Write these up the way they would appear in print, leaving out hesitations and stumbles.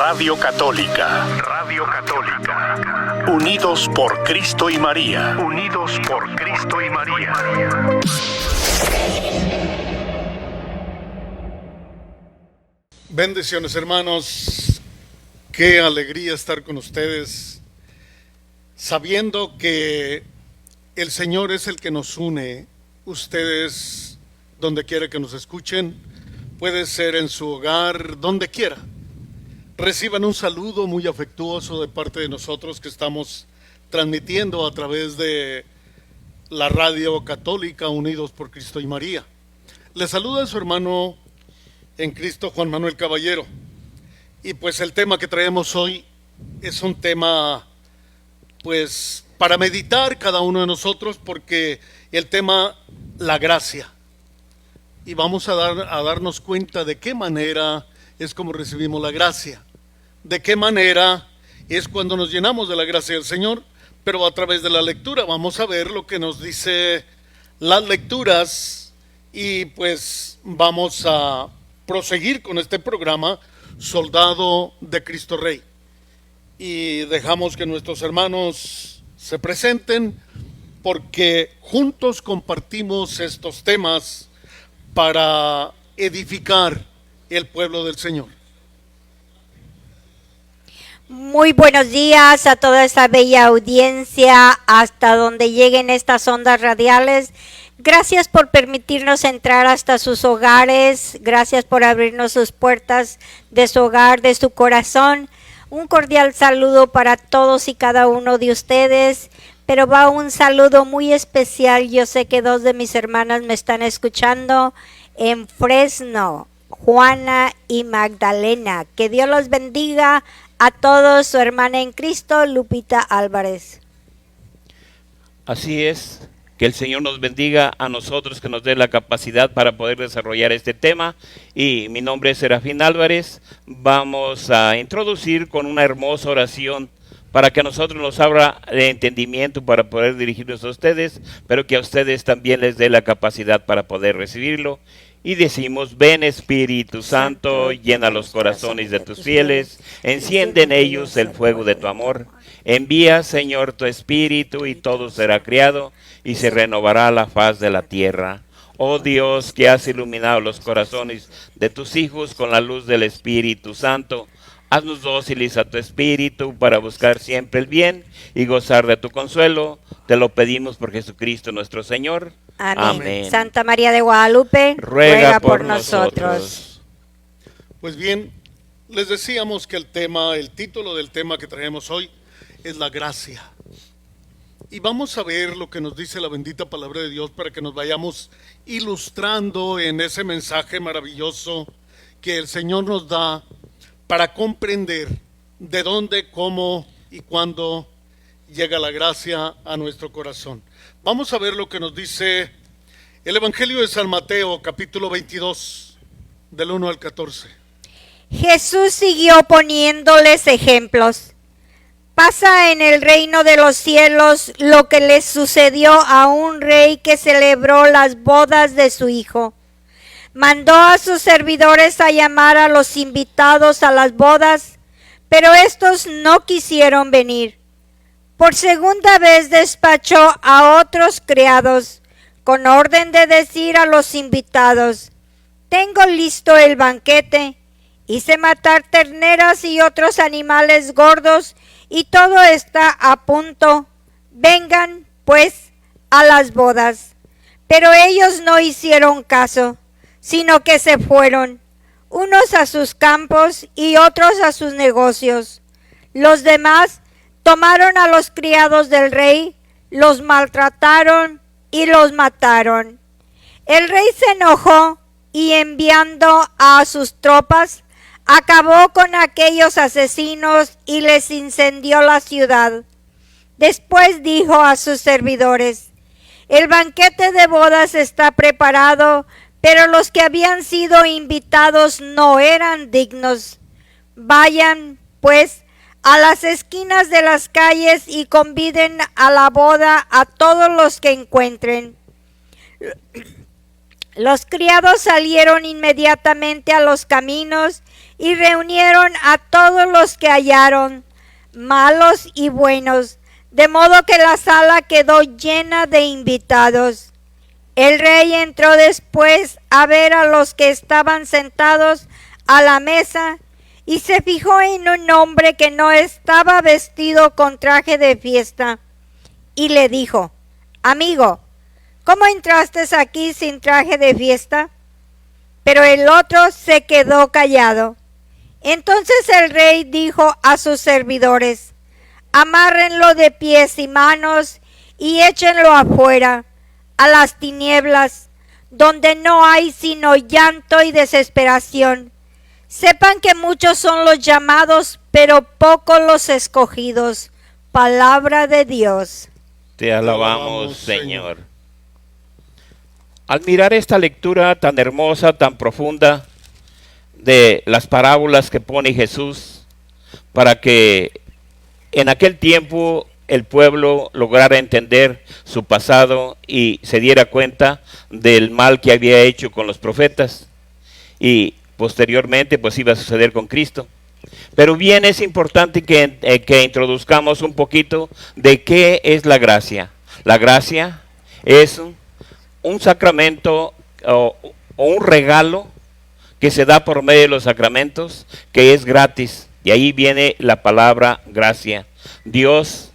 Radio Católica. Radio Católica. Unidos por Cristo y María. Unidos por Cristo y María. Bendiciones, hermanos. Qué alegría estar con ustedes, sabiendo que el Señor es el que nos une. Ustedes, donde quiera que nos escuchen, puede ser en su hogar, donde quiera, reciban un saludo muy afectuoso de parte de nosotros que estamos transmitiendo a través de la Radio Católica Unidos por Cristo y María. Les saluda su hermano en Cristo, Juan Manuel Caballero. Y pues el tema que traemos hoy es un tema pues para meditar cada uno de nosotros, porque el tema, la gracia. Y vamos a darnos cuenta de qué manera es como recibimos la gracia, de qué manera es cuando nos llenamos de la gracia del Señor. Pero a través de la lectura vamos a ver lo que nos dice las lecturas, y pues vamos a proseguir con este programa, Soldado de Cristo Rey. Y dejamos que nuestros hermanos se presenten, porque juntos compartimos estos temas para edificar el pueblo del Señor. Muy buenos días a toda esta bella audiencia, hasta donde lleguen estas ondas radiales. Gracias por permitirnos entrar hasta sus hogares, gracias por abrirnos sus puertas de su hogar, de su corazón. Un cordial saludo para todos y cada uno de ustedes, pero va un saludo muy especial. Yo sé que dos de mis hermanas me están escuchando en Fresno, Juana y Magdalena. Que Dios los bendiga a todos, su hermana en Cristo, Lupita Álvarez. Así es, que el Señor nos bendiga a nosotros, que nos dé la capacidad para poder desarrollar este tema. Y mi nombre es Serafín Álvarez. Vamos a introducir con una hermosa oración para que a nosotros nos abra de entendimiento para poder dirigirnos a ustedes, pero que a ustedes también les dé la capacidad para poder recibirlo. Y decimos: ven Espíritu Santo, llena los corazones de tus fieles, enciende en ellos el fuego de tu amor. Envía, Señor, tu Espíritu, y todo será creado, y se renovará la faz de la tierra. Oh Dios, que has iluminado los corazones de tus hijos con la luz del Espíritu Santo, haznos dóciles a tu Espíritu para buscar siempre el bien y gozar de tu consuelo. Te lo pedimos por Jesucristo nuestro Señor. Amén. Amén. Santa María de Guadalupe, ruega por nosotros. Pues bien, les decíamos que el título del tema que traemos hoy es la gracia. Y vamos a ver lo que nos dice la bendita palabra de Dios para que nos vayamos ilustrando en ese mensaje maravilloso que el Señor nos da para comprender de dónde, cómo y cuándo llega la gracia a nuestro corazón. Vamos a ver lo que nos dice el Evangelio de San Mateo, capítulo 22, del 1 al 14. Jesús siguió poniéndoles ejemplos. Pasa en el reino de los cielos lo que le sucedió a un rey que celebró las bodas de su hijo. Mandó a sus servidores a llamar a los invitados a las bodas, pero estos no quisieron venir. Por segunda vez despachó a otros criados, con orden de decir a los invitados: tengo listo el banquete, hice matar terneras y otros animales gordos, y todo está a punto. Vengan, pues, a las bodas. Pero ellos no hicieron caso, sino que se fueron, unos a sus campos y otros a sus negocios. Los demás tomaron a los criados del rey, los maltrataron y los mataron. El rey se enojó y, enviando a sus tropas, acabó con aquellos asesinos y les incendió la ciudad. Después dijo a sus servidores: el banquete de bodas está preparado, pero los que habían sido invitados no eran dignos. Vayan, pues, a las esquinas de las calles y conviden a la boda a todos los que encuentren. Los criados salieron inmediatamente a los caminos y reunieron a todos los que hallaron, malos y buenos, de modo que la sala quedó llena de invitados. El rey entró después a ver a los que estaban sentados a la mesa y se fijó en un hombre que no estaba vestido con traje de fiesta y le dijo: Amigo, ¿cómo entraste aquí sin traje de fiesta? Pero el otro se quedó callado. Entonces el rey dijo a sus servidores: Amárrenlo de pies y manos y échenlo afuera, a las tinieblas, donde no hay sino llanto y desesperación. Sepan que muchos son los llamados, pero pocos los escogidos. Palabra de Dios. Te alabamos, Señor. Al mirar esta lectura tan hermosa, tan profunda, de las parábolas que pone Jesús, para que en aquel tiempo el pueblo lograra entender su pasado y se diera cuenta del mal que había hecho con los profetas, y posteriormente pues iba a suceder con Cristo. Pero bien es importante que introduzcamos un poquito de qué es la gracia. La gracia es un sacramento o un regalo que se da por medio de los sacramentos, que es gratis. Y ahí viene la palabra gracia. Dios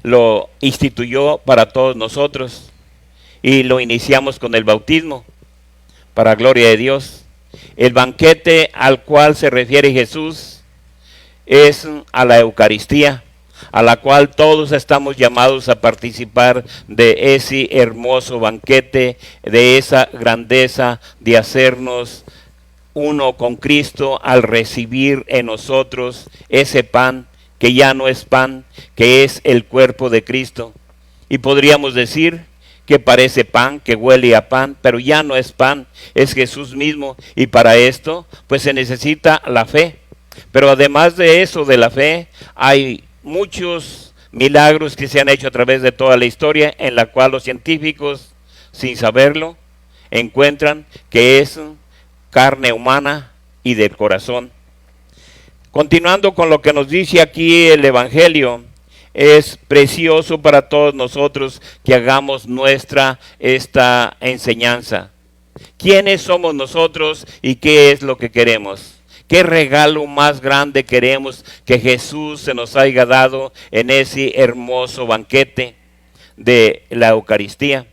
lo instituyó para todos nosotros y lo iniciamos con el bautismo, para gloria de Dios. El banquete al cual se refiere Jesús es a la Eucaristía, a la cual todos estamos llamados a participar de ese hermoso banquete, de esa grandeza de hacernos uno con Cristo al recibir en nosotros ese pan que ya no es pan, que es el cuerpo de Cristo. Y podríamos decir que parece pan, que huele a pan, pero ya no es pan, es Jesús mismo. Y para esto pues se necesita la fe. Pero además de eso, de la fe, hay muchos milagros que se han hecho a través de toda la historia, en la cual los científicos, sin saberlo, encuentran que es carne humana y del corazón. Continuando con lo que nos dice aquí el Evangelio, es precioso para todos nosotros que hagamos nuestra esta enseñanza. ¿Quiénes somos nosotros y qué es lo que queremos? ¿Qué regalo más grande queremos que Jesús se nos haya dado en ese hermoso banquete de la Eucaristía?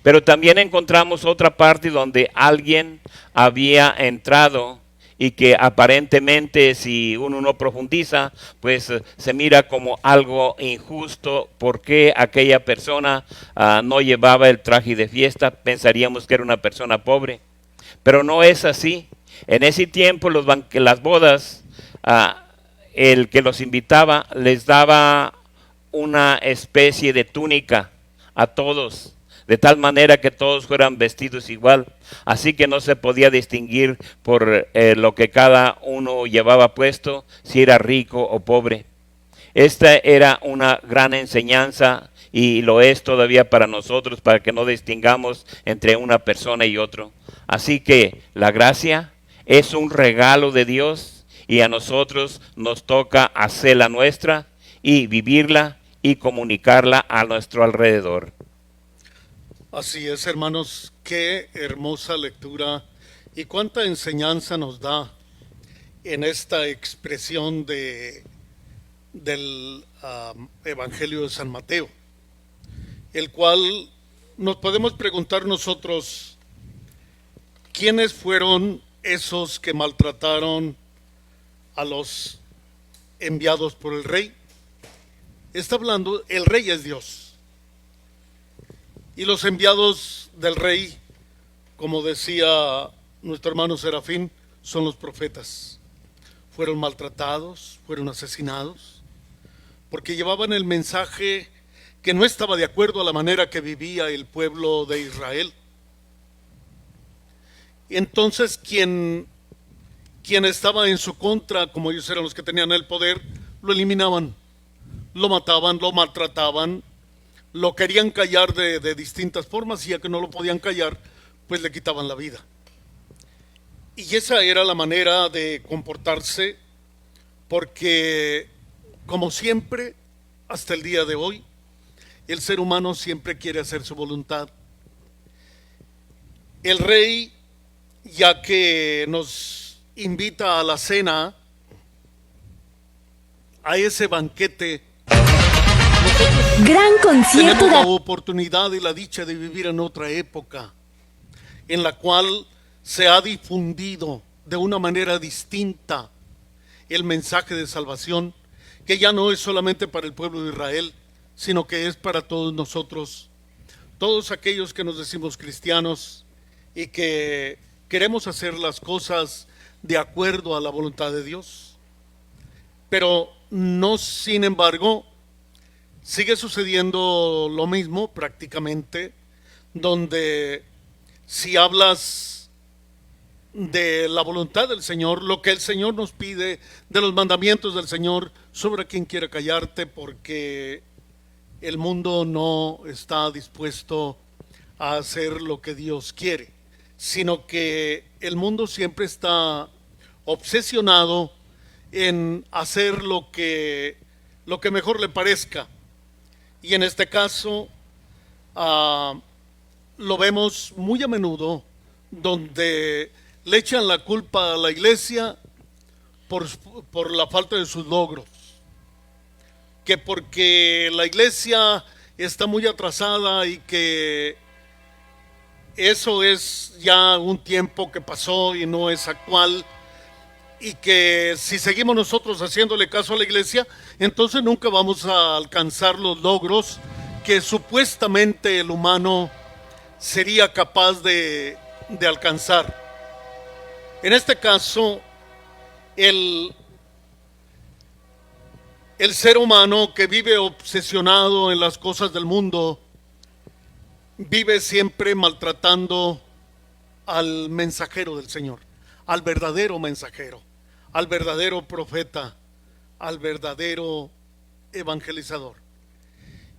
Pero también encontramos otra parte donde alguien había entrado y que aparentemente, si uno no profundiza, pues se mira como algo injusto. ¿Por qué aquella persona no llevaba el traje de fiesta? Pensaríamos que era una persona pobre, pero no es así. En ese tiempo las bodas, el que los invitaba les daba una especie de túnica a todos, de tal manera que todos fueran vestidos igual, así que no se podía distinguir por lo que cada uno llevaba puesto, si era rico o pobre. Esta era una gran enseñanza y lo es todavía para nosotros, para que no distingamos entre una persona y otro. Así que la gracia es un regalo de Dios y a nosotros nos toca hacerla nuestra y vivirla y comunicarla a nuestro alrededor. Así es, hermanos, qué hermosa lectura y cuánta enseñanza nos da en esta expresión del Evangelio de San Mateo, el cual nos podemos preguntar nosotros, ¿quiénes fueron esos que maltrataron a los enviados por el rey? Está hablando, el rey es Dios. Y los enviados del rey, como decía nuestro hermano Serafín, son los profetas. Fueron maltratados, fueron asesinados, porque llevaban el mensaje que no estaba de acuerdo a la manera que vivía el pueblo de Israel. Entonces quien estaba en su contra, como ellos eran los que tenían el poder, lo eliminaban, lo mataban, lo maltrataban, lo querían callar de distintas formas, y ya que no lo podían callar, pues le quitaban la vida. Y esa era la manera de comportarse, porque como siempre, hasta el día de hoy, el ser humano siempre quiere hacer su voluntad. El rey, ya que nos invita a la cena, a ese banquete, Gran concierto tenemos la de oportunidad y la dicha de vivir en otra época en la cual se ha difundido de una manera distinta el mensaje de salvación, que ya no es solamente para el pueblo de Israel, sino que es para todos nosotros, todos aquellos que nos decimos cristianos y que queremos hacer las cosas de acuerdo a la voluntad de Dios. Pero no, sin embargo, sigue sucediendo lo mismo prácticamente, donde si hablas de la voluntad del Señor, lo que el Señor nos pide, de los mandamientos del Señor, sobre quien quiera callarte, porque el mundo no está dispuesto a hacer lo que Dios quiere, sino que el mundo siempre está obsesionado en hacer lo que mejor le parezca. Y en este caso lo vemos muy a menudo, donde le echan la culpa a la iglesia por la falta de sus logros, que porque la iglesia está muy atrasada y que eso es ya un tiempo que pasó y no es actual, y que si seguimos nosotros haciéndole caso a la iglesia, entonces nunca vamos a alcanzar los logros que supuestamente el humano sería capaz de alcanzar. En este caso, el ser humano que vive obsesionado en las cosas del mundo, vive siempre maltratando al mensajero del Señor, al verdadero mensajero, al verdadero profeta, al verdadero evangelizador.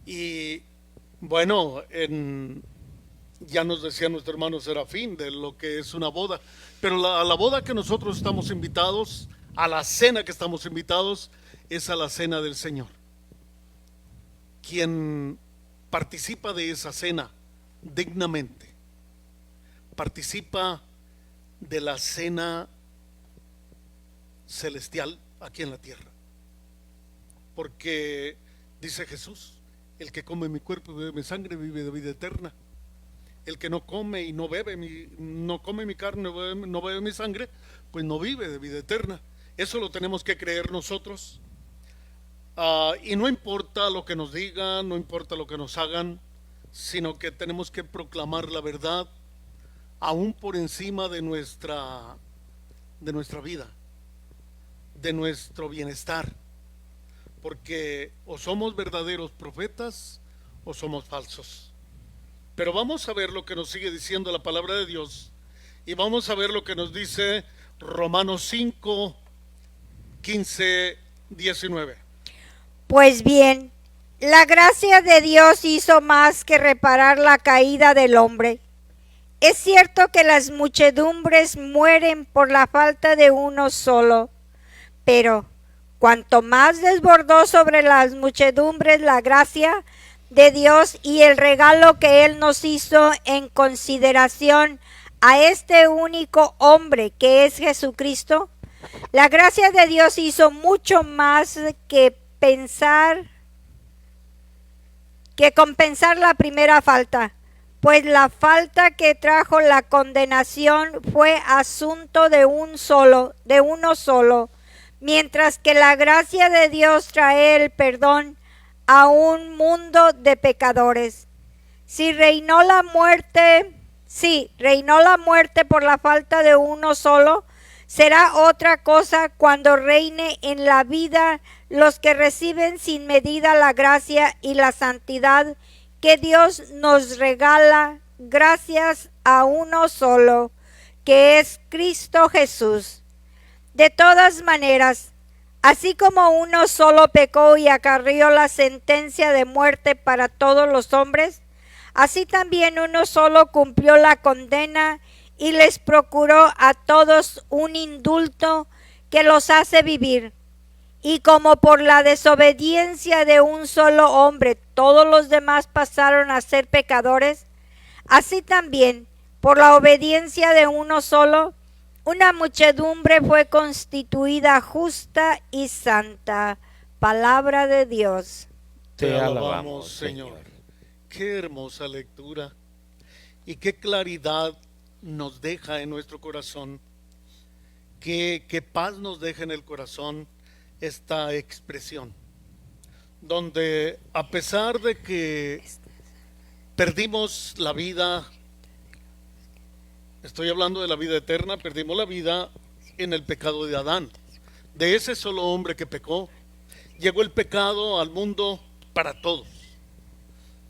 Y bueno, ya nos decía nuestro hermano Serafín de lo que es una boda, pero a la boda que nosotros estamos invitados, a la cena que estamos invitados, es a la cena del Señor. Quien participa de esa cena dignamente, participa de la cena celestial aquí en la tierra, porque dice Jesús: el que come mi cuerpo y bebe mi sangre vive de vida eterna. El que no come y no come mi carne, no bebe mi sangre, pues no vive de vida eterna. Eso lo tenemos que creer nosotros. Y no importa lo que nos digan, no importa lo que nos hagan, sino que tenemos que proclamar la verdad, aún por encima de nuestra vida, de nuestro bienestar, porque o somos verdaderos profetas o somos falsos. Pero vamos a ver lo que nos sigue diciendo la palabra de Dios, y vamos a ver lo que nos dice Romanos 5, 15, 19. Pues bien, la gracia de Dios hizo más que reparar la caída del hombre. Es cierto que las muchedumbres mueren por la falta de uno solo, pero cuanto más desbordó sobre las muchedumbres la gracia de Dios y el regalo que Él nos hizo en consideración a este único hombre que es Jesucristo, la gracia de Dios hizo mucho más que compensar la primera falta, pues la falta que trajo la condenación fue asunto de uno solo, mientras que la gracia de Dios trae el perdón a un mundo de pecadores. Si reinó la muerte por la falta de uno solo, será otra cosa cuando reine en la vida los que reciben sin medida la gracia y la santidad que Dios nos regala gracias a uno solo, que es Cristo Jesús. De todas maneras, así como uno solo pecó y acarreó la sentencia de muerte para todos los hombres, así también uno solo cumplió la condena y les procuró a todos un indulto que los hace vivir. Y como por la desobediencia de un solo hombre todos los demás pasaron a ser pecadores, así también por la obediencia de uno solo, una muchedumbre fue constituida justa y santa. Palabra de Dios. Te alabamos, Señor. Qué hermosa lectura y qué claridad nos deja en nuestro corazón, qué paz nos deja en el corazón esta expresión, donde a pesar de que perdimos la vida, estoy hablando de la vida eterna, perdimos la vida en el pecado de Adán, de ese solo hombre que pecó. Llegó el pecado al mundo para todos.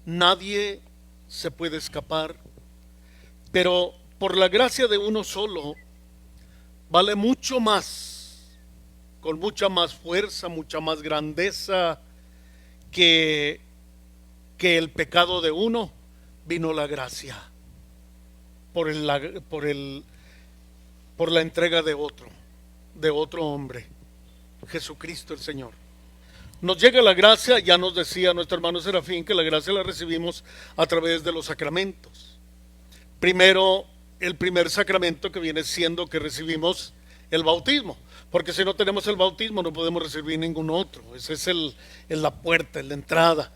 Nadie se puede escapar, pero por la gracia de uno solo vale mucho más, con mucha más fuerza, mucha más grandeza que el pecado de uno. Vino la gracia por la entrega de otro hombre, Jesucristo el Señor. Nos llega la gracia, ya nos decía nuestro hermano Serafín que la gracia la recibimos a través de los sacramentos. Primero, el primer sacramento que viene siendo que recibimos el bautismo, porque si no tenemos el bautismo no podemos recibir ningún otro. Ese es la puerta, la entrada.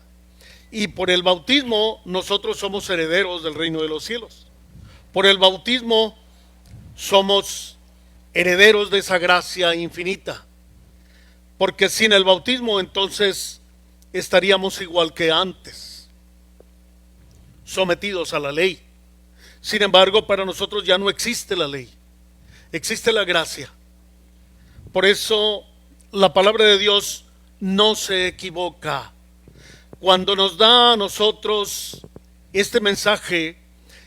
Y por el bautismo nosotros somos herederos del reino de los cielos. Por el bautismo somos herederos de esa gracia infinita. Porque sin el bautismo entonces estaríamos igual que antes, sometidos a la ley. Sin embargo, para nosotros ya no existe la ley, existe la gracia. Por eso la palabra de Dios no se equivoca. Cuando nos da a nosotros este mensaje,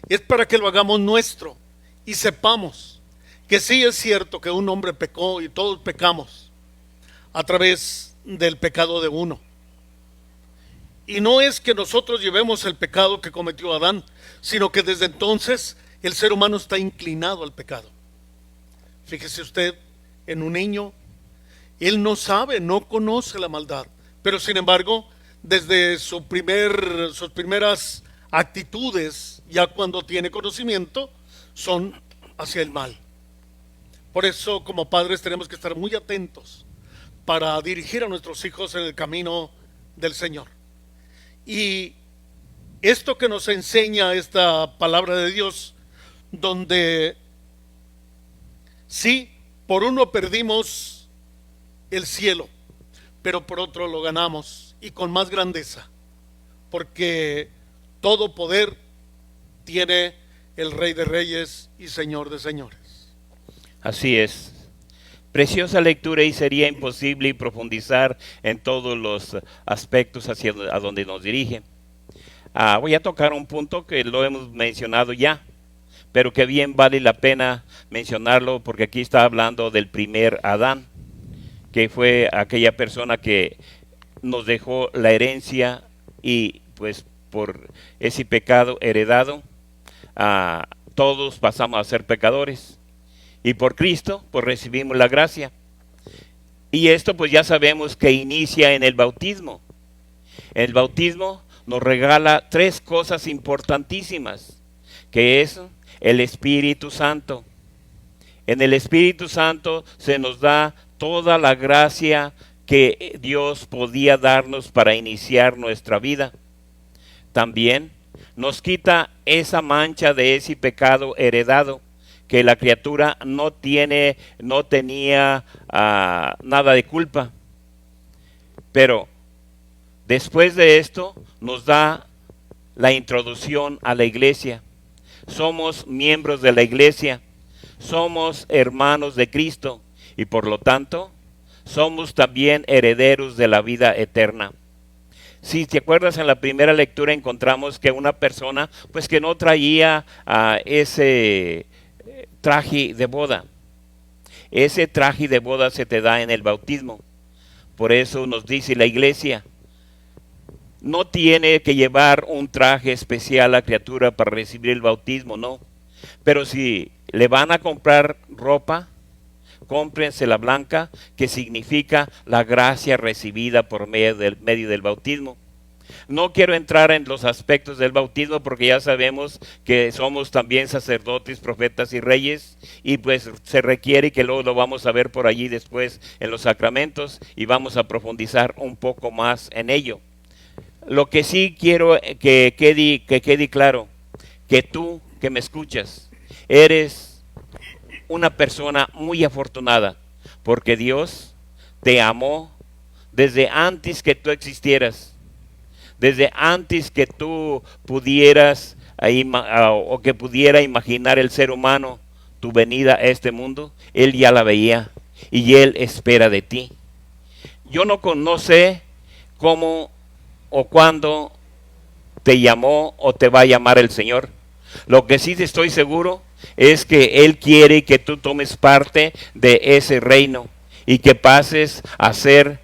es para que lo hagamos nuestro y sepamos que sí es cierto que un hombre pecó y todos pecamos a través del pecado de uno. Y no es que nosotros llevemos el pecado que cometió Adán, sino que desde entonces el ser humano está inclinado al pecado. Fíjese usted en un niño, él no sabe, no conoce la maldad, pero sin embargo, desde sus primeras actitudes, ya cuando tiene conocimiento, son hacia el mal. Por eso, como padres, tenemos que estar muy atentos para dirigir a nuestros hijos en el camino del Señor. Y esto que nos enseña esta palabra de Dios, donde sí, por uno perdimos el cielo, pero por otro lo ganamos y con más grandeza, porque todo poder tiene el Rey de Reyes y Señor de Señores. Así es. Preciosa lectura y sería imposible profundizar en todos los aspectos hacia a donde nos dirige. Voy a tocar un punto que lo hemos mencionado ya, pero que bien vale la pena mencionarlo porque aquí está hablando del primer Adán, que fue aquella persona que nos dejó la herencia y pues por ese pecado heredado, todos pasamos a ser pecadores. Y por Cristo, pues recibimos la gracia. Y esto pues ya sabemos que inicia en el bautismo. El bautismo nos regala tres cosas importantísimas, que es el Espíritu Santo. En el Espíritu Santo se nos da toda la gracia que Dios podía darnos para iniciar nuestra vida. También nos quita esa mancha de ese pecado heredado, que la criatura no tenía nada de culpa. Pero después de esto nos da la introducción a la iglesia. Somos miembros de la iglesia, somos hermanos de Cristo y por lo tanto somos también herederos de la vida eterna. Si te acuerdas, en la primera lectura encontramos que una persona pues que no traía ese traje de boda. Ese traje de boda se te da en el bautismo. Por eso nos dice la iglesia, no tiene que llevar un traje especial la criatura para recibir el bautismo, no. Pero si le van a comprar ropa, cómprense la blanca, que significa la gracia recibida por medio del bautismo. No quiero entrar en los aspectos del bautismo porque ya sabemos que somos también sacerdotes, profetas y reyes, y pues se requiere, que luego lo vamos a ver por allí después en los sacramentos, y vamos a profundizar un poco más en ello. Lo que sí quiero que quede claro, que tú que me escuchas, eres una persona muy afortunada, porque Dios te amó desde antes que tú existieras. Desde antes que tú pudieras o que pudiera imaginar el ser humano tu venida a este mundo, Él ya la veía y Él espera de ti. Yo no sé cómo o cuándo te llamó o te va a llamar el Señor. Lo que sí estoy seguro es que Él quiere que tú tomes parte de ese reino y que pases a ser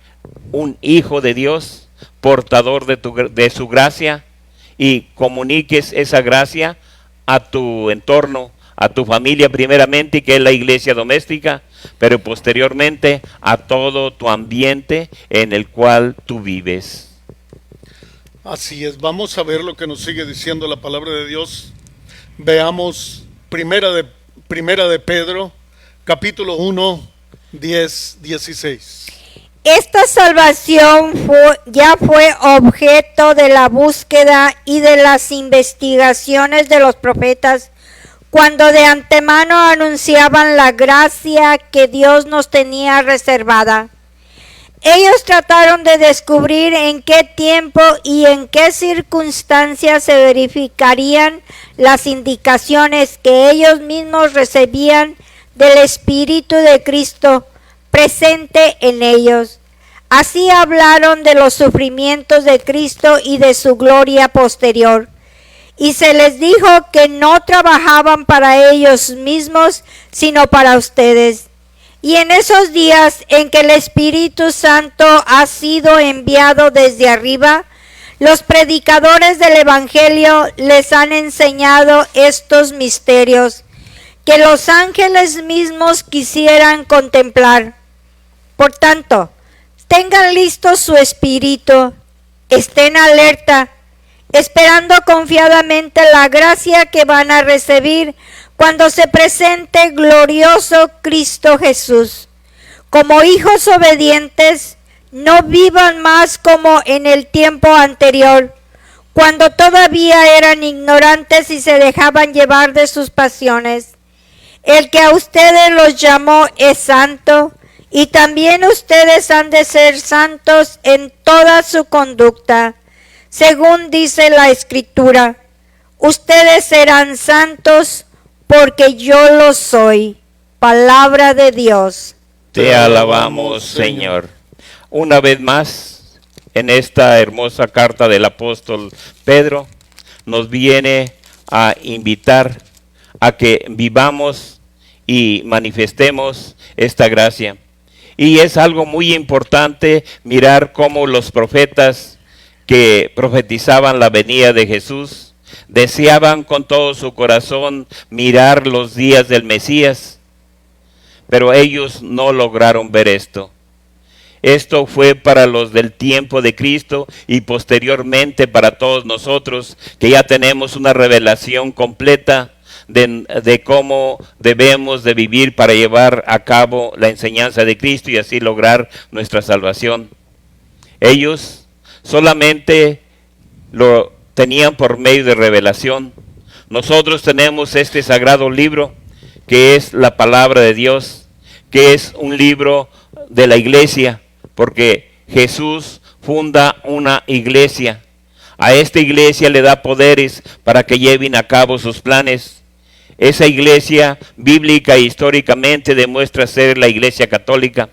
un hijo de Dios, portador de su gracia, y comuniques esa gracia a tu entorno, a tu familia primeramente, que es la iglesia doméstica, pero posteriormente a todo tu ambiente en el cual tú vives. Así es, vamos a ver lo que nos sigue diciendo la palabra de Dios. Veamos primera de Pedro, capítulo 1, 10, 16. Esta salvación ya fue objeto de la búsqueda y de las investigaciones de los profetas cuando de antemano anunciaban la gracia que Dios nos tenía reservada. Ellos trataron de descubrir en qué tiempo y en qué circunstancias se verificarían las indicaciones que ellos mismos recibían del Espíritu de Cristo presente en ellos. Así hablaron de los sufrimientos de Cristo y de su gloria posterior. Y se les dijo que no trabajaban para ellos mismos, sino para ustedes. Y en esos días en que el Espíritu Santo ha sido enviado desde arriba, los predicadores del Evangelio les han enseñado estos misterios que los ángeles mismos quisieran contemplar. Por tanto, tengan listo su espíritu, estén alerta, esperando confiadamente la gracia que van a recibir cuando se presente glorioso Cristo Jesús. Como hijos obedientes, no vivan más como en el tiempo anterior, cuando todavía eran ignorantes y se dejaban llevar de sus pasiones. El que a ustedes los llamó es santo, y también ustedes han de ser santos en toda su conducta, según dice la Escritura. Ustedes serán santos porque yo lo soy. Palabra de Dios. Te alabamos, Señor. Una vez más, en esta hermosa carta del apóstol Pedro, nos viene a invitar a que vivamos y manifestemos esta gracia. Y es algo muy importante mirar cómo los profetas que profetizaban la venida de Jesús deseaban con todo su corazón mirar los días del Mesías, pero ellos no lograron ver esto. Esto fue para los del tiempo de Cristo y posteriormente para todos nosotros, que ya tenemos una revelación completa de cómo debemos de vivir para llevar a cabo la enseñanza de Cristo y así lograr nuestra salvación. Ellos solamente lo tenían por medio de revelación. Nosotros tenemos este sagrado libro que es la palabra de Dios, que es un libro de la iglesia, porque Jesús funda una iglesia. A esta iglesia le da poderes para que lleven a cabo sus planes. Esa iglesia bíblica e históricamente demuestra ser la iglesia católica.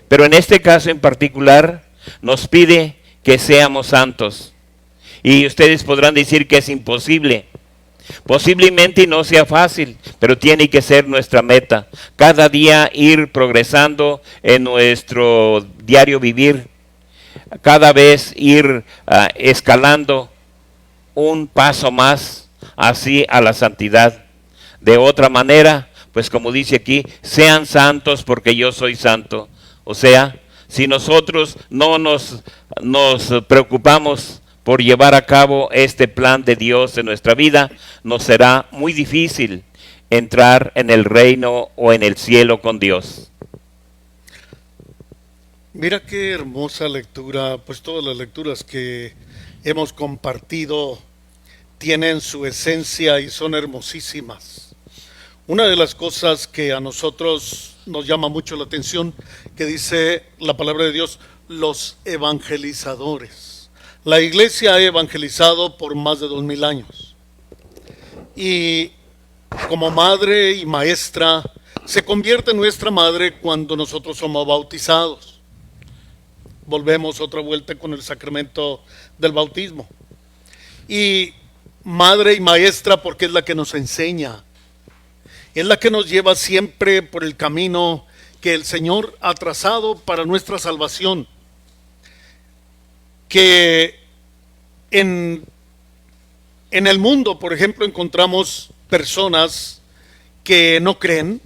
Pero en este caso en particular nos pide que seamos santos. Y ustedes podrán decir que es imposible. Posiblemente no sea fácil, pero tiene que ser nuestra meta. Cada día ir progresando en nuestro diario vivir. Cada vez ir escalando un paso más así a la santidad. De otra manera, Pues como dice aquí, sean santos porque yo soy santo. O sea, si nosotros no nos preocupamos por llevar a cabo este plan de Dios en nuestra vida, nos será muy difícil entrar en el reino o en el cielo con Dios. Mira qué hermosa lectura, pues todas las lecturas que hemos compartido tienen su esencia y son hermosísimas. Una de las cosas que a nosotros nos llama mucho la atención, que dice la palabra de Dios, los evangelizadores. La iglesia ha evangelizado por más de 2000 años. Y como madre y maestra, se convierte en nuestra madre cuando nosotros somos bautizados. Volvemos otra vuelta con el sacramento del bautismo. Y madre y maestra porque es la que nos enseña, es la que nos lleva siempre por el camino que el Señor ha trazado para nuestra salvación. Que en el mundo, por ejemplo, encontramos personas que no creen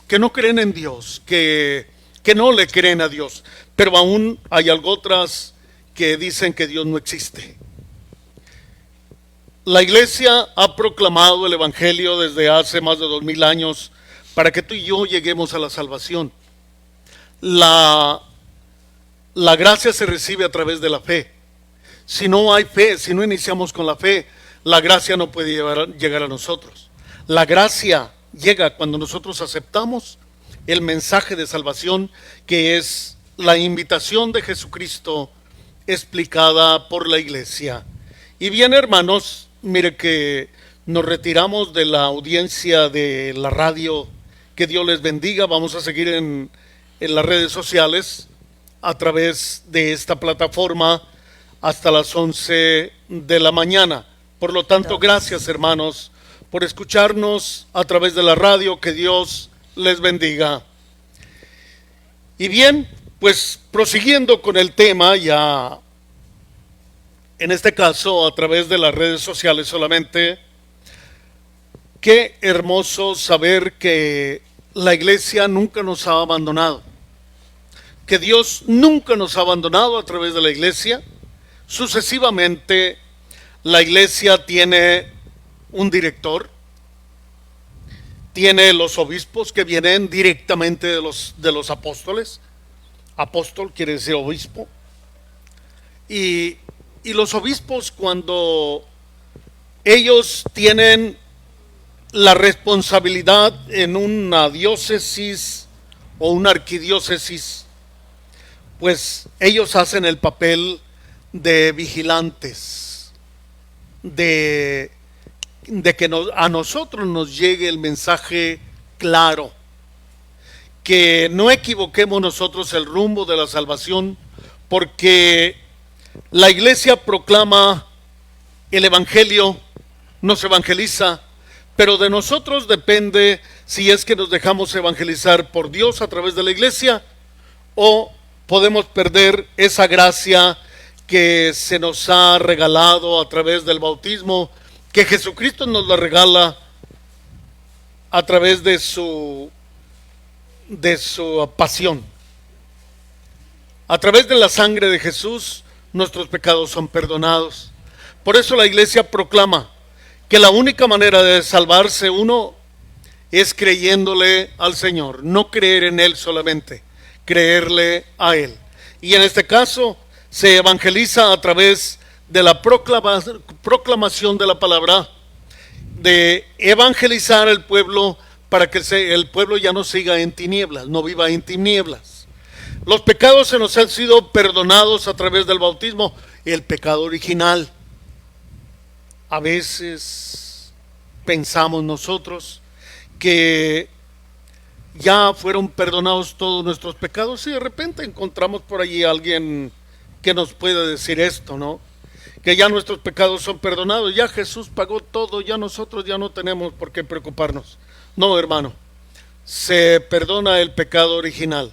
en Dios, que no le creen a Dios, pero aún hay algo otras que dicen que Dios no existe. La iglesia ha proclamado el evangelio desde hace más de 2000 años para que tú y yo lleguemos a la salvación. La gracia se recibe a través de la fe. Si no hay fe, si no iniciamos con la fe, la gracia no puede llegar a nosotros. La gracia llega cuando nosotros aceptamos el mensaje de salvación, que es la invitación de Jesucristo explicada por la iglesia. Y bien, hermanos, mire que nos retiramos de la audiencia de la radio. Que Dios les bendiga. Vamos a seguir en las redes sociales a través de esta plataforma hasta las 11 de la mañana. Por lo tanto, gracias, hermanos, por escucharnos a través de la radio. Que Dios les bendiga. Y bien, pues prosiguiendo con el tema, ya en este caso a través de las redes sociales solamente, qué hermoso saber que la iglesia nunca nos ha abandonado, que Dios nunca nos ha abandonado a través de la iglesia. Sucesivamente, la iglesia tiene un director, tiene los obispos que vienen directamente de los apóstoles. Apóstol quiere decir obispo. Y los obispos, cuando ellos tienen la responsabilidad en una diócesis o una arquidiócesis, pues ellos hacen el papel de vigilantes, de que a nosotros nos llegue el mensaje claro, que no equivoquemos nosotros el rumbo de la salvación, porque la iglesia proclama el evangelio, nos evangeliza, pero de nosotros depende si es que nos dejamos evangelizar por Dios a través de la iglesia, o podemos perder esa gracia que se nos ha regalado a través del bautismo, que Jesucristo nos la regala a través de su pasión. A través de la sangre de Jesús, nuestros pecados son perdonados. Por eso la iglesia proclama que la única manera de salvarse uno es creyéndole al Señor, no creer en Él solamente, creerle a Él. Y en este caso se evangeliza a través de la proclamación de la palabra, de evangelizar al pueblo para que el pueblo ya no siga en tinieblas, no viva en tinieblas. Los pecados se nos han sido perdonados a través del bautismo, el pecado original. A veces pensamos nosotros que ya fueron perdonados todos nuestros pecados y de repente encontramos por allí a alguien que nos pueda decir esto, ¿no? Que ya nuestros pecados son perdonados, ya Jesús pagó todo, ya nosotros ya no tenemos por qué preocuparnos. No, hermano, se perdona el pecado original,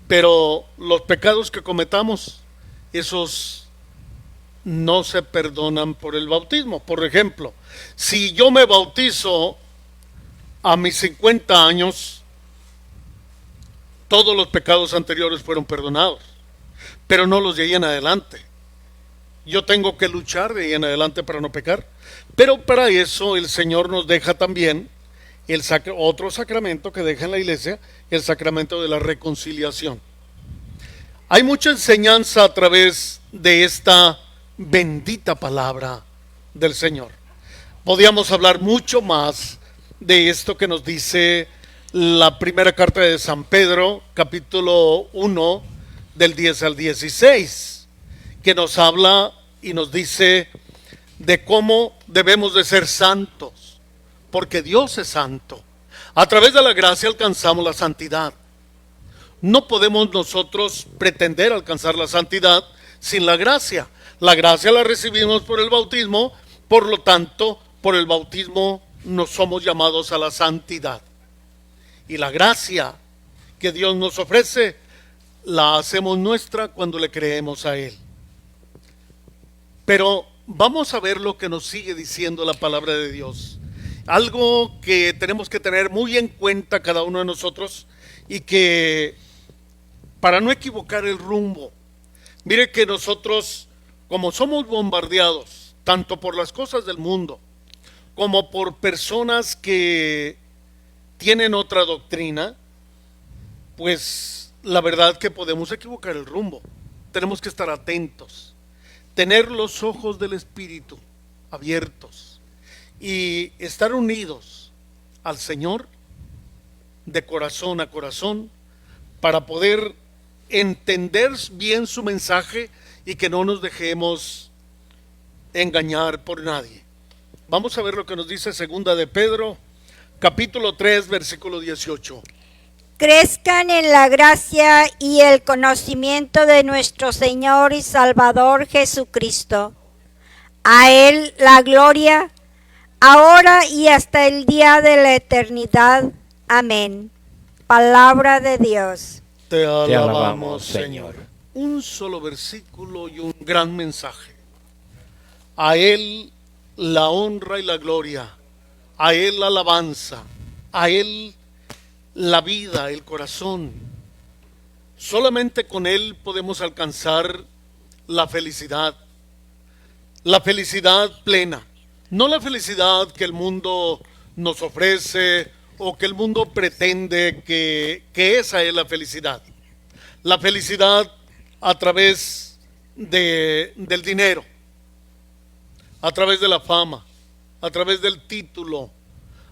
pero los pecados que cometamos, esos no se perdonan por el bautismo. Por ejemplo, si yo me bautizo a mis 50 años, todos los pecados anteriores fueron perdonados, pero no los de ahí en adelante. Yo tengo que luchar de ahí en adelante para no pecar, pero para eso el Señor nos deja también otro sacramento que deja en la iglesia, el sacramento de la reconciliación. Hay mucha enseñanza a través de esta bendita palabra del Señor. Podríamos hablar mucho más de esto que nos dice la primera carta de San Pedro, capítulo 1, del 10 al 16, que nos habla y nos dice de cómo debemos de ser santos, porque Dios es santo. A través de la gracia alcanzamos la santidad. No podemos nosotros pretender alcanzar la santidad sin la gracia. La gracia la recibimos por el bautismo, por lo tanto, por el bautismo nos somos llamados a la santidad. Y la gracia que Dios nos ofrece, la hacemos nuestra cuando le creemos a Él. Pero vamos a ver lo que nos sigue diciendo la palabra de Dios. Algo que tenemos que tener muy en cuenta cada uno de nosotros y que para no equivocar el rumbo. Mire que nosotros, como somos bombardeados tanto por las cosas del mundo como por personas que tienen otra doctrina, pues la verdad que podemos equivocar el rumbo. Tenemos que estar atentos, tener los ojos del Espíritu abiertos y estar unidos al Señor de corazón a corazón para poder entender bien su mensaje y que no nos dejemos engañar por nadie. Vamos a ver lo que nos dice segunda de Pedro, capítulo 3, versículo 18. Crezcan en la gracia y el conocimiento de nuestro Señor y Salvador Jesucristo. A Él la gloria, ahora y hasta el día de la eternidad. Amén. Palabra de Dios. Te alabamos, alabamos, Señor. Un solo versículo y un gran mensaje. A Él la honra y la gloria, a Él la alabanza, a Él la vida, el corazón. Solamente con Él podemos alcanzar la felicidad plena, no la felicidad que el mundo nos ofrece o que el mundo pretende que esa es la felicidad a través del dinero, a través de la fama, a través del título,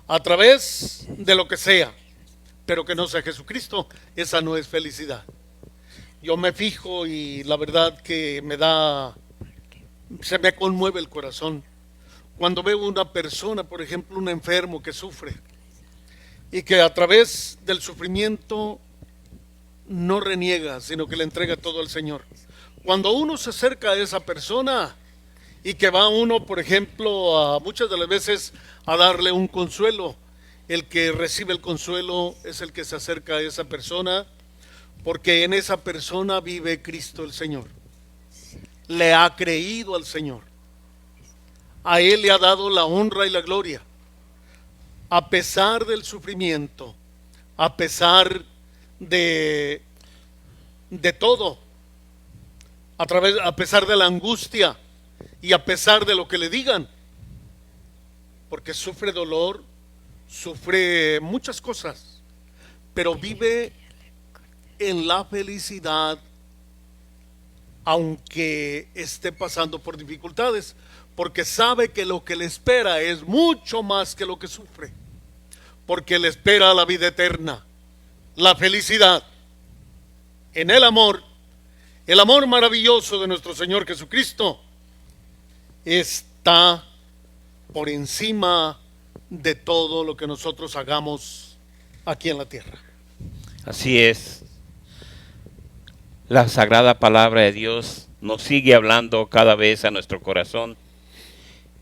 a través de lo que sea, pero que no sea Jesucristo. Esa no es felicidad. Yo me fijo y la verdad que se me conmueve el corazón cuando veo una persona, por ejemplo, un enfermo que sufre y que a través del sufrimiento no reniega, sino que le entrega todo al Señor. Cuando uno se acerca a esa persona y que va uno, por ejemplo, muchas de las veces a darle un consuelo, el que recibe el consuelo es el que se acerca a esa persona, porque en esa persona vive Cristo el Señor. Le ha creído al Señor. A Él le ha dado la honra y la gloria. A pesar del sufrimiento, a pesar de todo, a pesar de la angustia y a pesar de lo que le digan, porque sufre dolor, sufre muchas cosas, pero vive en la felicidad aunque esté pasando por dificultades, porque sabe que lo que le espera es mucho más que lo que sufre, porque le espera la vida eterna, la felicidad en el amor maravilloso de nuestro Señor Jesucristo. Está por encima de todo lo que nosotros hagamos aquí en la tierra. Así es. La sagrada palabra de Dios nos sigue hablando cada vez a nuestro corazón.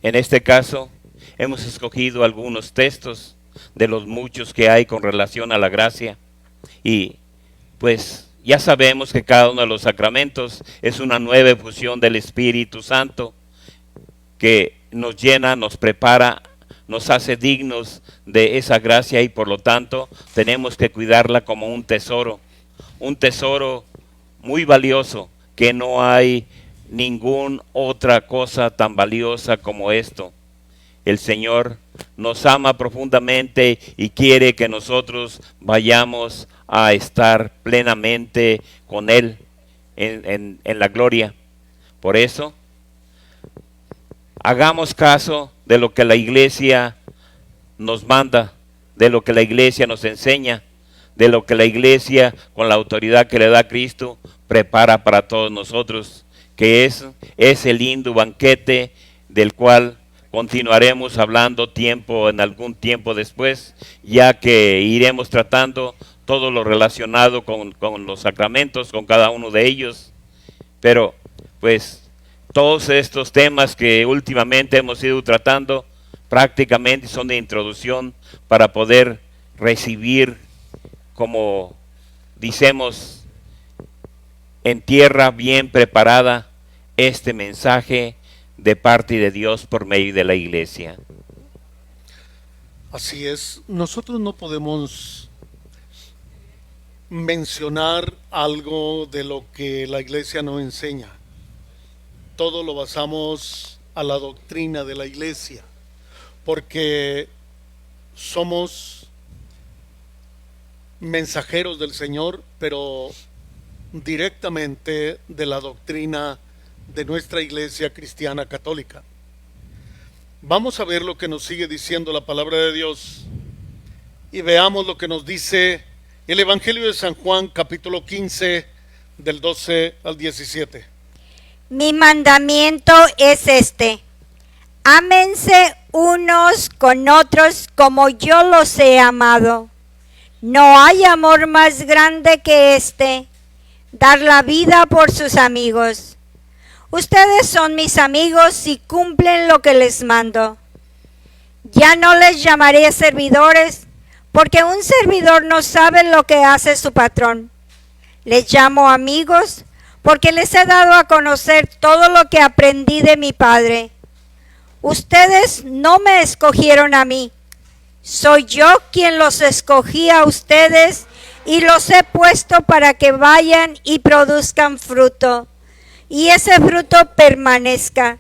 En este caso, hemos escogido algunos textos de los muchos que hay con relación a la gracia. Y pues ya sabemos que cada uno de los sacramentos es una nueva efusión del Espíritu Santo que nos llena, nos prepara nos hace dignos de esa gracia y por lo tanto tenemos que cuidarla como un tesoro muy valioso, que no hay ninguna otra cosa tan valiosa como esto. El Señor nos ama profundamente y quiere que nosotros vayamos a estar plenamente con Él en la gloria. Por eso, hagamos caso de lo que la iglesia nos manda, de lo que la iglesia nos enseña, de lo que la iglesia, con la autoridad que le da Cristo, prepara para todos nosotros, que es ese lindo banquete del cual continuaremos hablando en algún tiempo después, ya que iremos tratando todo lo relacionado con los sacramentos, con cada uno de ellos. Pero pues todos estos temas que últimamente hemos ido tratando prácticamente son de introducción para poder recibir, como decimos, en tierra bien preparada, este mensaje de parte de Dios por medio de la iglesia. Así es, nosotros no podemos mencionar algo de lo que la iglesia no enseña. Todo lo basamos a la doctrina de la iglesia, porque somos mensajeros del Señor, pero directamente de la doctrina de nuestra iglesia cristiana católica. Vamos a ver lo que nos sigue diciendo la palabra de Dios y veamos lo que nos dice el Evangelio de San Juan, capítulo 15, del 12 al 17. Mi mandamiento es este: ámense unos con otros como yo los he amado. No hay amor más grande que este, dar la vida por sus amigos. Ustedes son mis amigos si cumplen lo que les mando. Ya no les llamaré servidores, porque un servidor no sabe lo que hace su patrón. Les llamo amigos, porque les he dado a conocer todo lo que aprendí de mi Padre. Ustedes no me escogieron a mí. Soy yo quien los escogí a ustedes y los he puesto para que vayan y produzcan fruto, y ese fruto permanezca.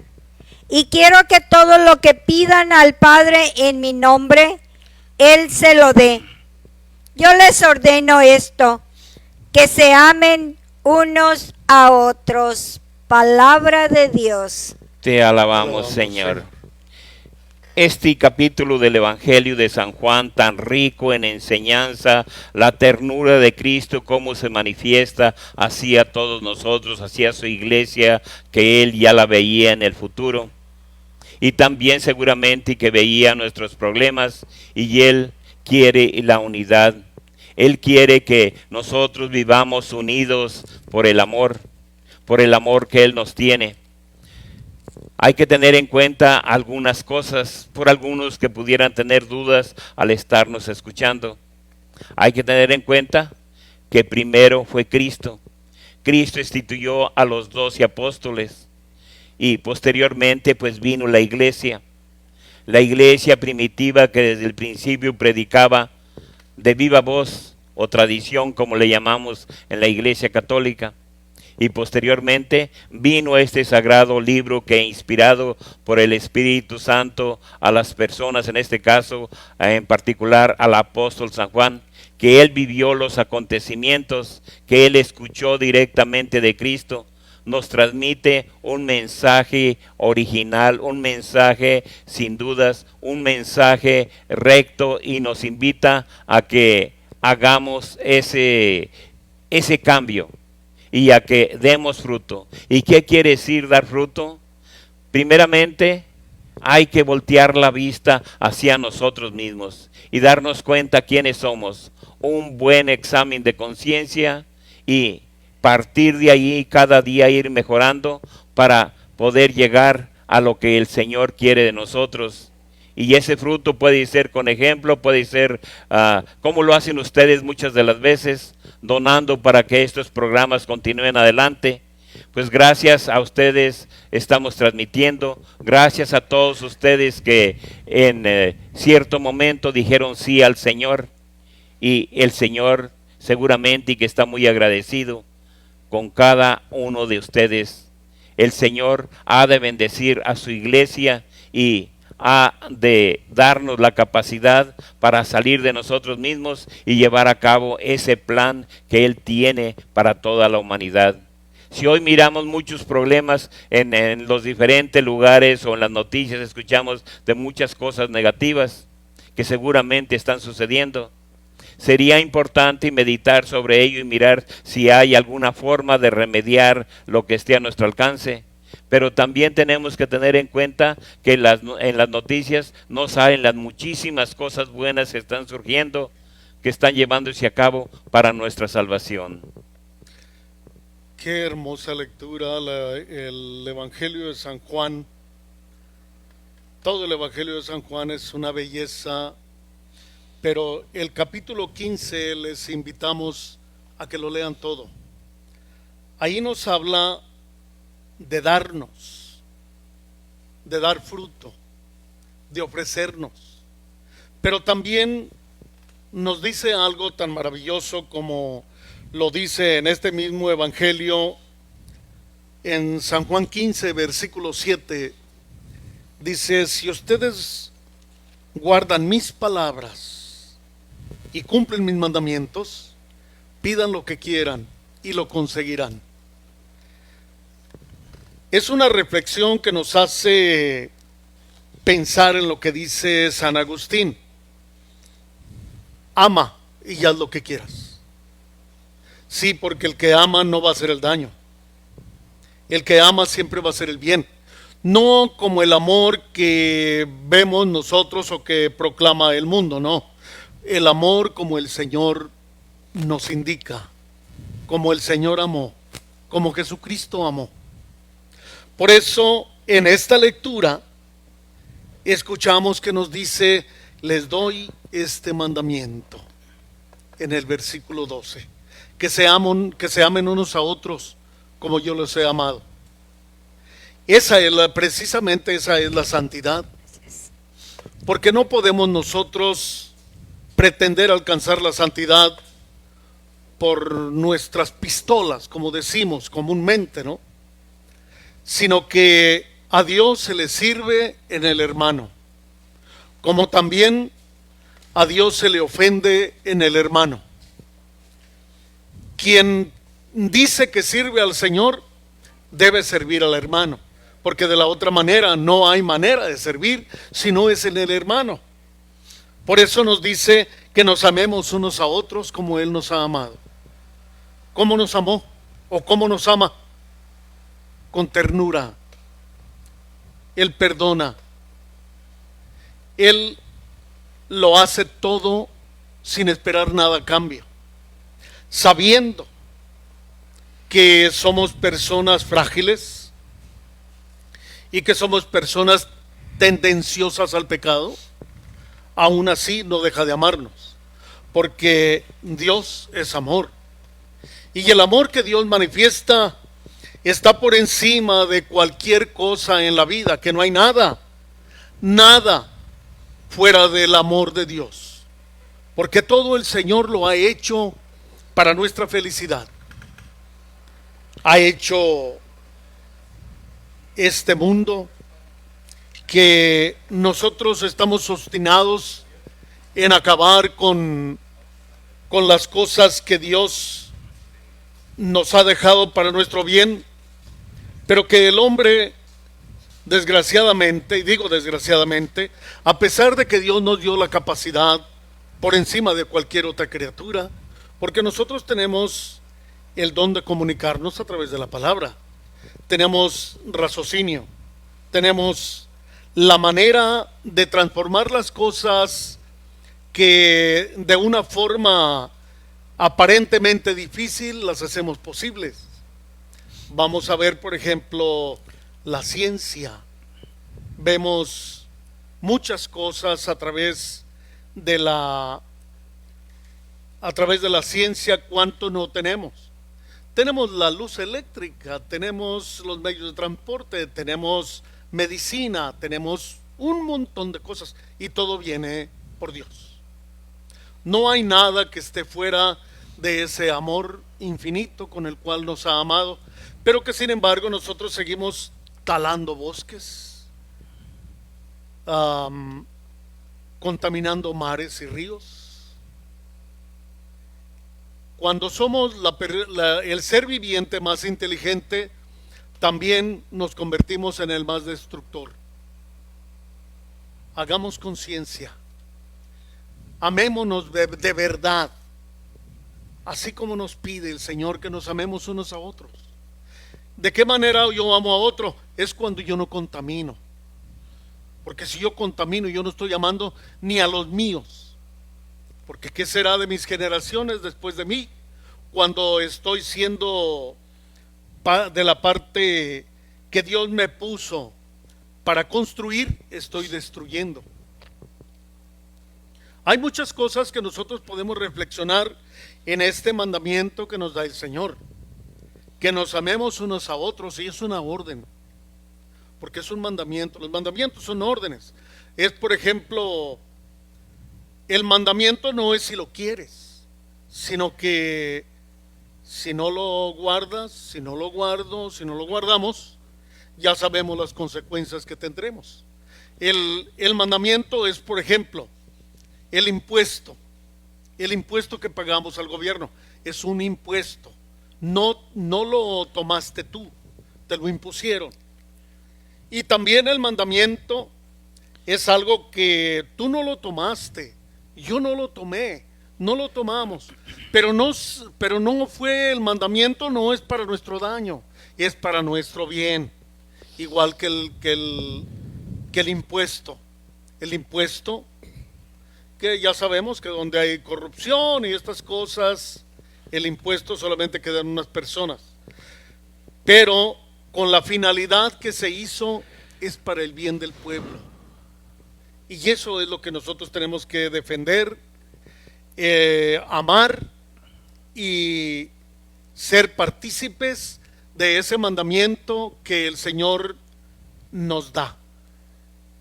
Y quiero que todo lo que pidan al Padre en mi nombre, Él se lo dé. Yo les ordeno esto, que se amen unos a otros. Palabra de Dios. Te alabamos, Señor. Este capítulo del Evangelio de San Juan, tan rico en enseñanza, la ternura de Cristo, cómo se manifiesta hacia todos nosotros, hacia su iglesia, que Él ya la veía en el futuro. Y también seguramente que veía nuestros problemas, y Él quiere la unidad. Él quiere que nosotros vivamos unidos por el amor que Él nos tiene. Hay que tener en cuenta algunas cosas por algunos que pudieran tener dudas al estarnos escuchando. Hay que tener en cuenta que primero fue Cristo. Cristo instituyó a los 12 apóstoles y posteriormente pues vino la iglesia primitiva que desde el principio predicaba de viva voz o tradición, como le llamamos en la iglesia católica. Y posteriormente vino este sagrado libro que, inspirado por el Espíritu Santo a las personas, en este caso en particular al apóstol San Juan, que él vivió los acontecimientos, que él escuchó directamente de Cristo, nos transmite un mensaje original, un mensaje sin dudas, un mensaje recto, y nos invita a que hagamos ese cambio y a que demos fruto. ¿Y qué quiere decir dar fruto? Primeramente, hay que voltear la vista hacia nosotros mismos y darnos cuenta quiénes somos. Un buen examen de conciencia y partir de ahí cada día ir mejorando para poder llegar a lo que el Señor quiere de nosotros. Y ese fruto puede ser con ejemplo, puede ser como lo hacen ustedes muchas de las veces, donando para que estos programas continúen adelante. Pues gracias a ustedes estamos transmitiendo, gracias a todos ustedes que en cierto momento dijeron sí al Señor, y el Señor seguramente y que está muy agradecido con cada uno de ustedes. El Señor ha de bendecir a su iglesia y ha de darnos la capacidad para salir de nosotros mismos y llevar a cabo ese plan que Él tiene para toda la humanidad. Si hoy miramos muchos problemas en los diferentes lugares o en las noticias, escuchamos de muchas cosas negativas que seguramente están sucediendo. Sería importante meditar sobre ello y mirar si hay alguna forma de remediar lo que esté a nuestro alcance. Pero también tenemos que tener en cuenta que en las noticias no salen las muchísimas cosas buenas que están surgiendo, que están llevándose a cabo para nuestra salvación. Qué hermosa lectura el Evangelio de San Juan. Todo el Evangelio de San Juan es una belleza, pero el capítulo 15 les invitamos a que lo lean todo. Ahí nos habla de darnos, de dar fruto, de ofrecernos, pero también nos dice algo tan maravilloso como lo dice en este mismo Evangelio, en San Juan 15, versículo 7, dice: si ustedes guardan mis palabras y cumplen mis mandamientos, pidan lo que quieran y lo conseguirán. Es una reflexión que nos hace pensar en lo que dice San Agustín: ama y haz lo que quieras. Sí, porque el que ama no va a hacer el daño. El que ama siempre va a hacer el bien. No como el amor que vemos nosotros o que proclama el mundo, no. El amor como el Señor nos indica, como el Señor amó, como Jesucristo amó. Por eso, en esta lectura, escuchamos que nos dice: les doy este mandamiento, en el versículo 12. Que se amen unos a otros como yo los he amado. Precisamente esa es la santidad. Porque no podemos nosotros pretender alcanzar la santidad por nuestras pistolas, como decimos comúnmente, ¿no? Sino que a Dios se le sirve en el hermano, como también a Dios se le ofende en el hermano. Quien dice que sirve al Señor debe servir al hermano, porque de la otra manera no hay manera de servir si no es en el hermano. Por eso nos dice que nos amemos unos a otros como Él nos ha amado. ¿Cómo nos amó? ¿O cómo nos ama? Con ternura. Él perdona. Él lo hace todo sin esperar nada a cambio, sabiendo que somos personas frágiles y que somos personas tendenciosas al pecado. Aún así no deja de amarnos, porque Dios es amor, y el amor que Dios manifiesta está por encima de cualquier cosa en la vida, que no hay nada fuera del amor de Dios, porque todo el Señor lo ha hecho para nuestra felicidad. Ha hecho este mundo que nosotros estamos obstinados en acabar con las cosas que Dios nos ha dejado para nuestro bien, pero que el hombre, desgraciadamente, y digo desgraciadamente, a pesar de que Dios nos dio la capacidad por encima de cualquier otra criatura, porque nosotros tenemos el don de comunicarnos a través de la palabra, tenemos raciocinio, tenemos la manera de transformar las cosas que de una forma aparentemente difícil las hacemos posibles. Vamos a ver, por ejemplo, la ciencia. Vemos muchas cosas a través de la ciencia, cuánto no tenemos. Tenemos la luz eléctrica, tenemos los medios de transporte, tenemos medicina, tenemos un montón de cosas y todo viene por Dios. No hay nada que esté fuera de ese amor infinito con el cual nos ha amado, pero que sin embargo nosotros seguimos talando bosques, contaminando mares y ríos. Cuando somos el ser viviente más inteligente, también nos convertimos en el más destructor. Hagamos conciencia, amémonos de verdad, así como nos pide el Señor que nos amemos unos a otros. ¿De qué manera yo amo a otro? Es cuando yo no contamino, porque si yo contamino, yo no estoy amando ni a los míos. Porque ¿qué será de mis generaciones después de mí? Cuando estoy siendo de la parte que Dios me puso para construir, estoy destruyendo. Hay muchas cosas que nosotros podemos reflexionar en este mandamiento que nos da el Señor. Que nos amemos unos a otros, y es una orden. Porque es un mandamiento. Los mandamientos son órdenes. Es, por ejemplo, el mandamiento no es si lo quieres, sino que si no lo guardas, si no lo guardo, si no lo guardamos, ya sabemos las consecuencias que tendremos. El mandamiento es, por ejemplo, el impuesto que pagamos al gobierno, es un impuesto. No lo tomaste tú, te lo impusieron. Y también el mandamiento es algo que tú no lo tomaste, yo no lo tomé, no lo tomamos, pero no fue el mandamiento, no es para nuestro daño, es para nuestro bien, igual que el impuesto. El impuesto, que ya sabemos que donde hay corrupción y estas cosas, el impuesto solamente queda en unas personas, pero con la finalidad que se hizo es para el bien del pueblo. Y eso es lo que nosotros tenemos que defender, amar y ser partícipes de ese mandamiento que el Señor nos da,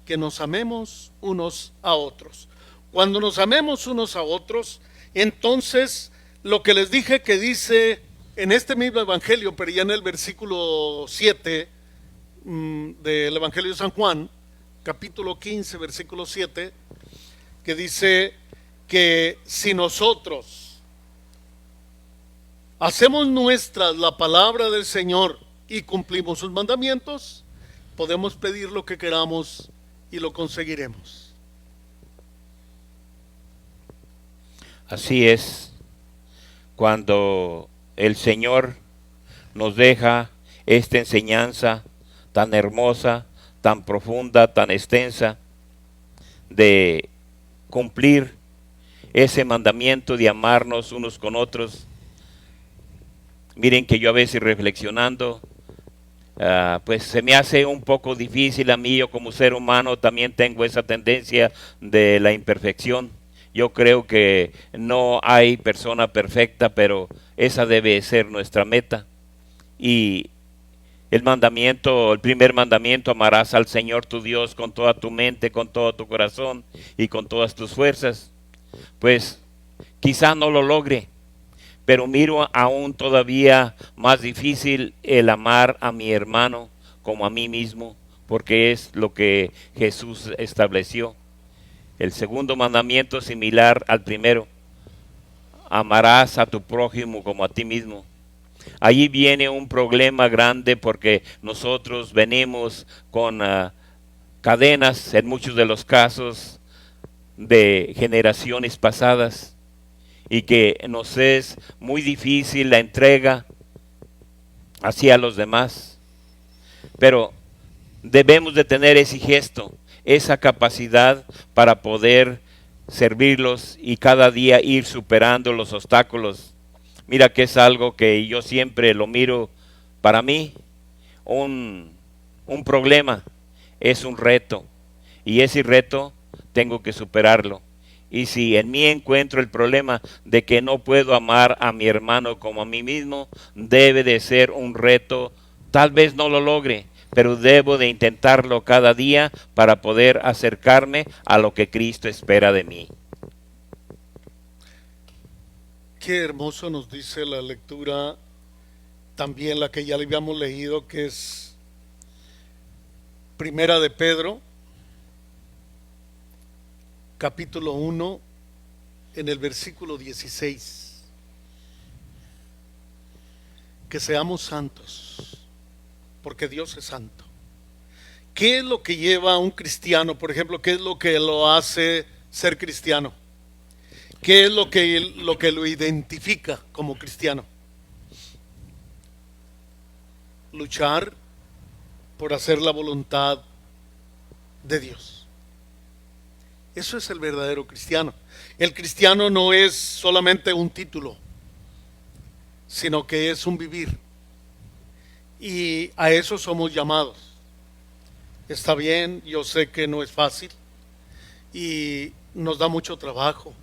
que nos amemos unos a otros. Cuando nos amemos unos a otros, entonces lo que les dije que dice en este mismo evangelio, pero ya en el versículo 7 del evangelio de San Juan, capítulo 15, versículo 7, que dice que si nosotros hacemos nuestra la palabra del Señor y cumplimos sus mandamientos, podemos pedir lo que queramos y lo conseguiremos. Así es, cuando el Señor nos deja esta enseñanza tan hermosa, tan profunda, tan extensa, de cumplir ese mandamiento de amarnos unos con otros. Miren que yo a veces reflexionando, pues se me hace un poco difícil a mí. Yo como ser humano también tengo esa tendencia de la imperfección. Yo creo que no hay persona perfecta, pero esa debe ser nuestra meta. Y el primer mandamiento, amarás al Señor tu Dios con toda tu mente, con todo tu corazón y con todas tus fuerzas. Pues quizá no lo logre, pero miro aún todavía más difícil el amar a mi hermano como a mí mismo, porque es lo que Jesús estableció. El segundo mandamiento es similar al primero: amarás a tu prójimo como a ti mismo. Allí viene un problema grande, porque nosotros venimos con cadenas, en muchos de los casos, de generaciones pasadas, y que nos es muy difícil la entrega hacia los demás. Pero debemos de tener ese gesto, esa capacidad para poder servirlos y cada día ir superando los obstáculos. Mira que es algo que yo siempre lo miro para mí, un problema, es un reto, y ese reto tengo que superarlo. Y si en mí encuentro el problema de que no puedo amar a mi hermano como a mí mismo, debe de ser un reto. Tal vez no lo logre, pero debo de intentarlo cada día para poder acercarme a lo que Cristo espera de mí. Qué hermoso nos dice la lectura, también la que ya le habíamos leído, que es Primera de Pedro, capítulo 1, en el versículo 16. Que seamos santos, porque Dios es santo. ¿Qué es lo que lleva a un cristiano? Por ejemplo, ¿qué es lo que lo hace ser cristiano? ¿Qué es lo que lo identifica como cristiano? Luchar por hacer la voluntad de Dios. Eso es el verdadero cristiano. El cristiano no es solamente un título, sino que es un vivir. Y a eso somos llamados. Está bien, yo sé que no es fácil y nos da mucho trabajo.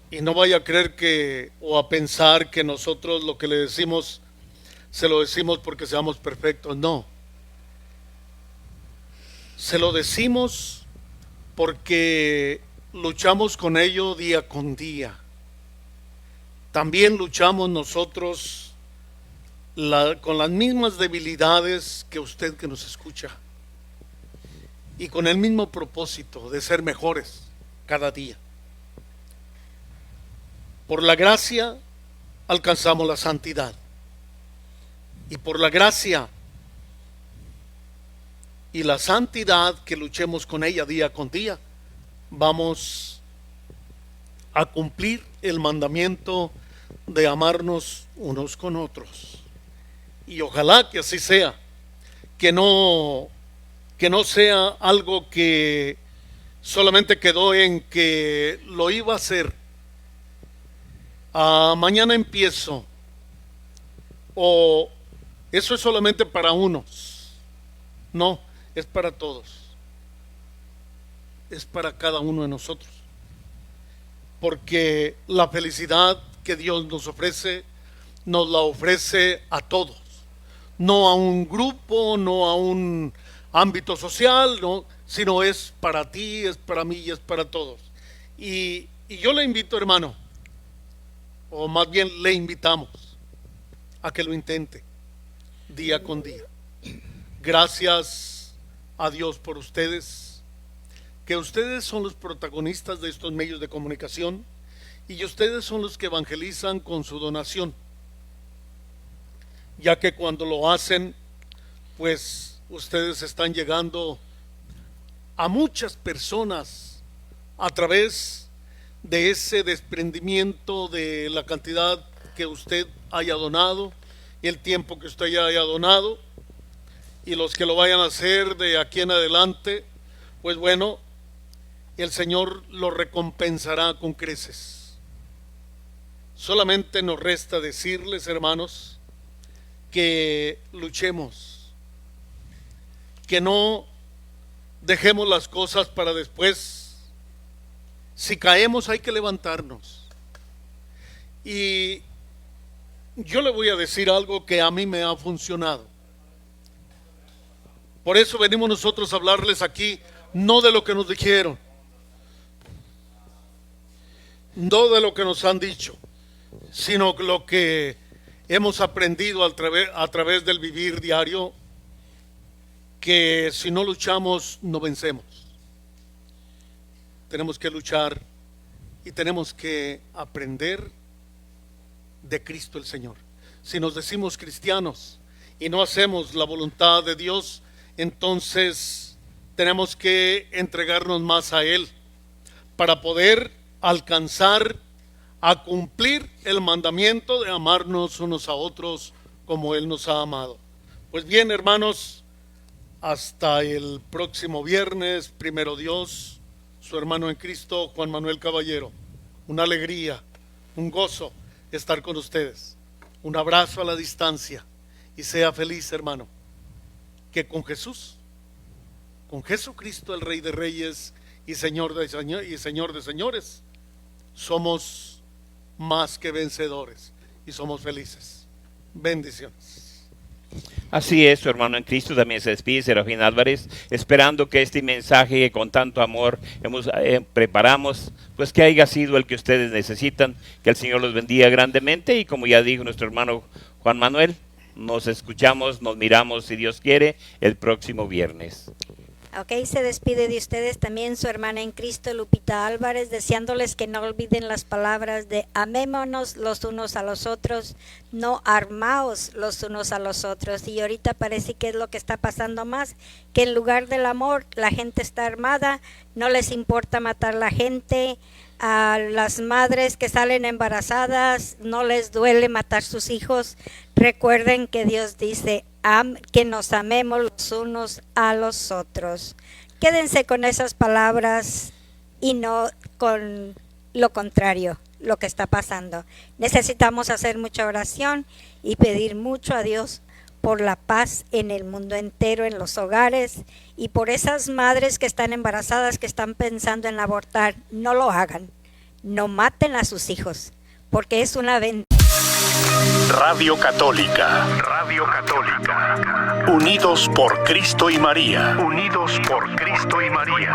Y no vaya a creer que, o a pensar que nosotros lo que le decimos, se lo decimos porque seamos perfectos. No. Se lo decimos porque luchamos con ello día con día. También luchamos nosotros con las mismas debilidades que usted que nos escucha. Y con el mismo propósito de ser mejores cada día. Por la gracia alcanzamos la santidad. Y por la gracia y la santidad que luchemos con ella día con día, vamos a cumplir el mandamiento de amarnos unos con otros. Y ojalá que así sea, que no sea algo que solamente quedó en que lo iba a hacer. Mañana empiezo, o eso es solamente para unos. No, es para todos, es para cada uno de nosotros, porque la felicidad que Dios nos la ofrece a todos, no a un grupo, no a un ámbito social, no, sino es para ti, es para mí y es para todos. Y yo le invito, hermano, o más bien le invitamos a que lo intente día con día. Gracias a Dios por ustedes, que ustedes son los protagonistas de estos medios de comunicación y ustedes son los que evangelizan con su donación, ya que cuando lo hacen, pues ustedes están llegando a muchas personas a través de ese desprendimiento de la cantidad que usted haya donado y el tiempo que usted haya donado, y los que lo vayan a hacer de aquí en adelante, pues bueno, el Señor lo recompensará con creces. Solamente nos resta decirles, hermanos, que luchemos, que no dejemos las cosas para después. Si caemos hay que levantarnos. Y yo le voy a decir algo que a mí me ha funcionado. Por eso venimos nosotros a hablarles aquí, no de lo que nos dijeron, no de lo que nos han dicho, sino lo que hemos aprendido a través del vivir diario, que si no luchamos no vencemos. Tenemos que luchar y tenemos que aprender de Cristo el Señor. Si nos decimos cristianos y no hacemos la voluntad de Dios, entonces tenemos que entregarnos más a Él para poder alcanzar a cumplir el mandamiento de amarnos unos a otros como Él nos ha amado. Pues bien, hermanos, hasta el próximo viernes, primero Dios, su hermano en Cristo, Juan Manuel Caballero. Una alegría, un gozo estar con ustedes. Un abrazo a la distancia y sea feliz, hermano, que con Jesús, con Jesucristo, el Rey de Reyes y Señor de señores. Somos más que vencedores y somos felices. Bendiciones. Así es, su hermano en Cristo también se despide, Serafín Álvarez, esperando que este mensaje que con tanto amor preparamos, pues que haya sido el que ustedes necesitan, que el Señor los bendiga grandemente y como ya dijo nuestro hermano Juan Manuel, nos escuchamos, nos miramos si Dios quiere el próximo viernes. Ok, se despide de ustedes también su hermana en Cristo, Lupita Álvarez, deseándoles que no olviden las palabras de amémonos los unos a los otros, no armaos los unos a los otros. Y ahorita parece que es lo que está pasando más, que en lugar del amor la gente está armada, no les importa matar la gente. A las madres que salen embarazadas no les duele matar sus hijos. Recuerden que Dios dice que nos amemos los unos a los otros. Quédense con esas palabras y no con lo contrario, lo que está pasando. Necesitamos hacer mucha oración y pedir mucho a Dios por la paz en el mundo entero, en los hogares, y por esas madres que están embarazadas, que están pensando en abortar. No lo hagan, no maten a sus hijos, porque es una bendición. Radio Católica. Radio Católica. Unidos por Cristo y María. Unidos por Cristo y María.